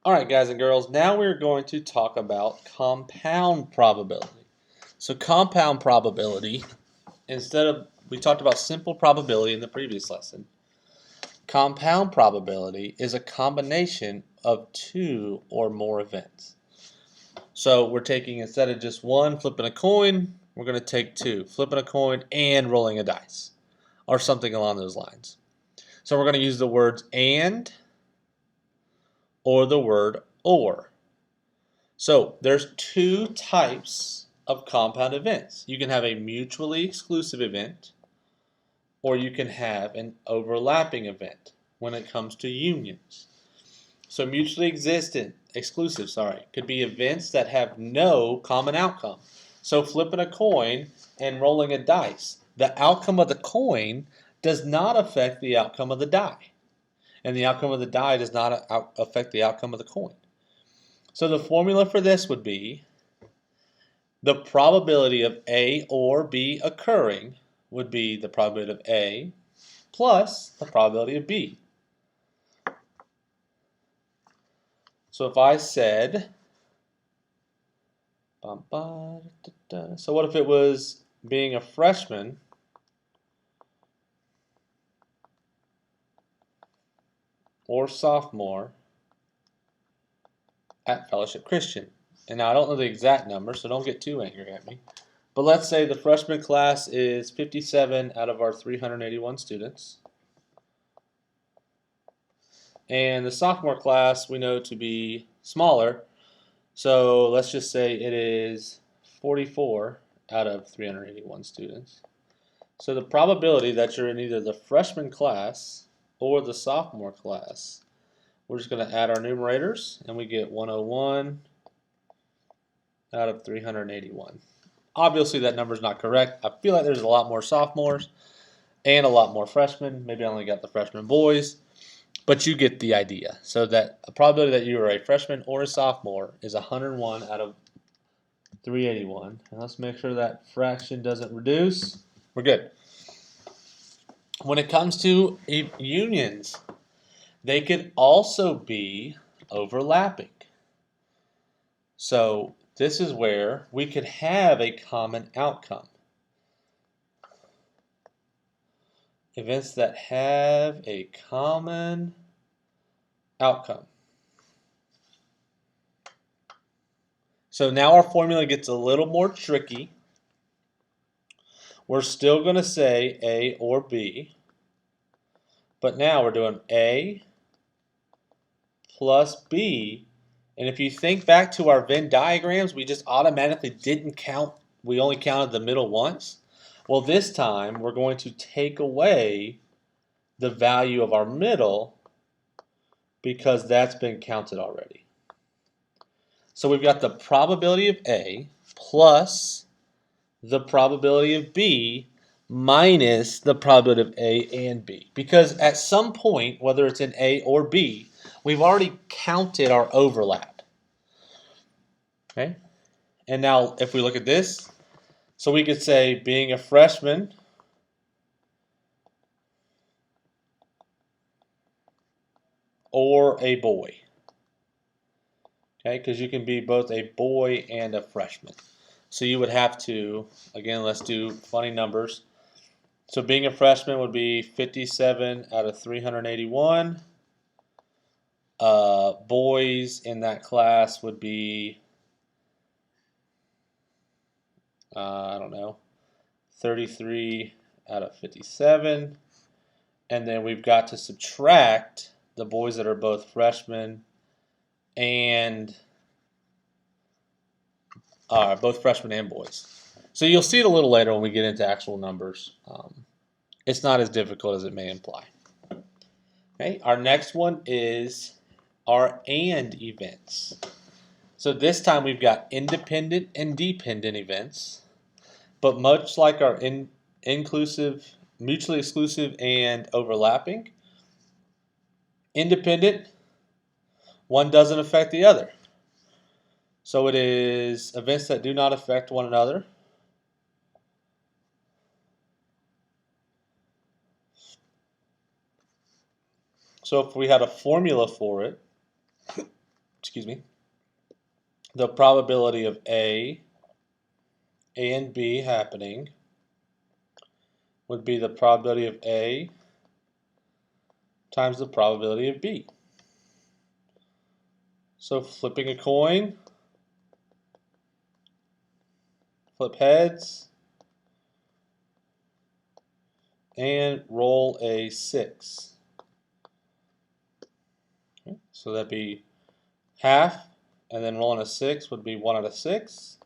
Alright guys and girls, now we're going to talk about compound probability. So compound probability, we talked about simple probability in the previous lesson. Compound probability is a combination of two or more events. So we're taking, instead of just one, flipping a coin, we're going to take two, flipping a coin and rolling a dice, or something along those lines. So we're going to use the words and or the word or. So there's two types of compound events. You can have a mutually exclusive event, or you can have an overlapping event when it comes to unions. So mutually exclusive, could be events that have no common outcome. So flipping a coin and rolling a dice, the outcome of the coin does not affect the outcome of the die, and the outcome of the die does not affect the outcome of the coin. So the formula for this would be the probability of A or B occurring would be the probability of A plus the probability of B. So if I said, so what if it was being a freshman or sophomore at Fellowship Christian? And now I don't know the exact number, so don't get too angry at me. But let's say the freshman class is 57 out of our 381 students. And the sophomore class we know to be smaller, so let's just say it is 44 out of 381 students. So the probability that you're in either the freshman class or the sophomore class, we're just going to add our numerators, and we get 101 out of 381. Obviously that number is not correct. I feel like there's a lot more sophomores and a lot more freshmen. Maybe I only got the freshman boys. But you get the idea. So that a probability that you are a freshman or a sophomore is 101 out of 381. And let's make sure that fraction doesn't reduce. We're good. When it comes to unions, they could also be overlapping. So this is where we could have a common outcome. Events that have a common outcome. So now our formula gets a little more tricky. We're still going to say A or B, but now we're doing A plus B. And if you think back to our Venn diagrams, we just automatically didn't count, we only counted the middle once. Well, this time we're going to take away the value of our middle because that's been counted already. So we've got the probability of A plus the probability of B minus the probability of A and B. Because at some point, whether it's in A or B, we've already counted our overlap. Okay? And now if we look at this, so we could say being a freshman or a boy. Okay? Because you can be both a boy and a freshman. So you would have to, again, let's do funny numbers. So being a freshman would be 57 out of 381. Boys in that class would be, I don't know, 33 out of 57. And then we've got to subtract the boys that are both freshmen and both freshmen and boys. So you'll see it a little later when we get into actual numbers. It's not as difficult as it may imply. Okay, our next one is our AND events. So this time we've got independent and dependent events, but much like our inclusive, mutually exclusive, and overlapping, independent, one doesn't affect the other. So it is events that do not affect one another. So if we had a formula for it, the probability of A and B happening would be the probability of A times the probability of B. So flipping a coin, flip heads, and roll a 6. Okay, so that'd be half, and then rolling a 6 would be 1 out of 6.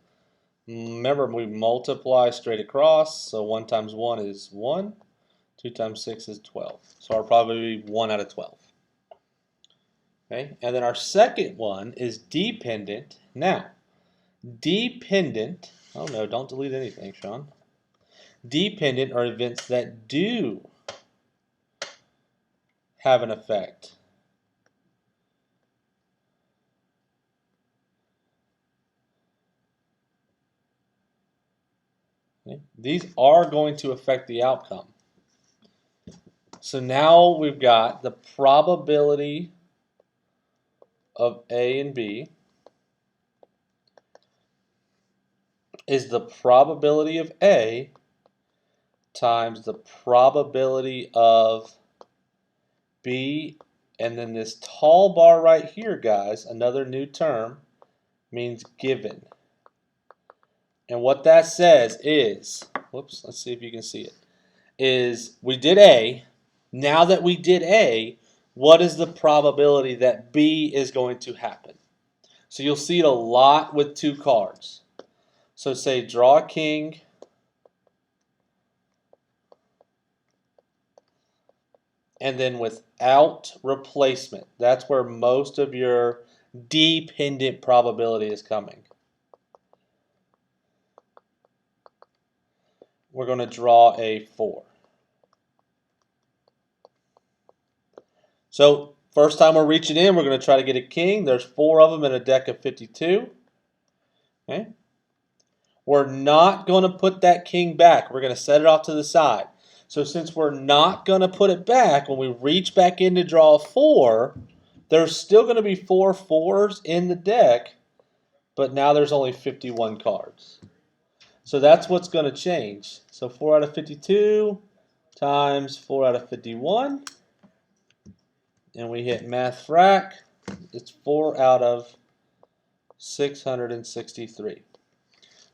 Remember, we multiply straight across, so 1 times 1 is 1, 2 times 6 is 12. So our probability would be 1 out of 12. Okay, and then our second one is dependent. Now, dependent, oh no, don't delete anything, Sean. Dependent are events that do have an effect. Okay, these are going to affect the outcome. So now we've got the probability of A and B is the probability of A times the probability of B, and then this tall bar right here, guys, another new term, means given. And what that says is, whoops, let's see if you can see it, is we did A. Now that we did A, what is the probability that B is going to happen? So you'll see it a lot with 2 cards. So say draw a king, and then without replacement. That's where most of your dependent probability is coming. We're going to draw a 4. So first time we're reaching in, we're going to try to get a king. There's 4 of them in a deck of 52. Okay. We're not going to put that king back. We're going to set it off to the side. So since we're not going to put it back, when we reach back in to draw a 4, there's still going to be 4 4s in the deck, but now there's only 51 cards. So that's what's going to change. So 4 out of 52 times 4 out of 51. And we hit math frac. It's 4 out of 663.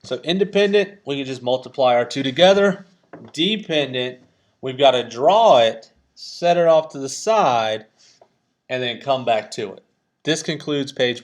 So independent, we can just multiply our 2 together. Dependent, we've got to draw it, set it off to the side, and then come back to it. This concludes page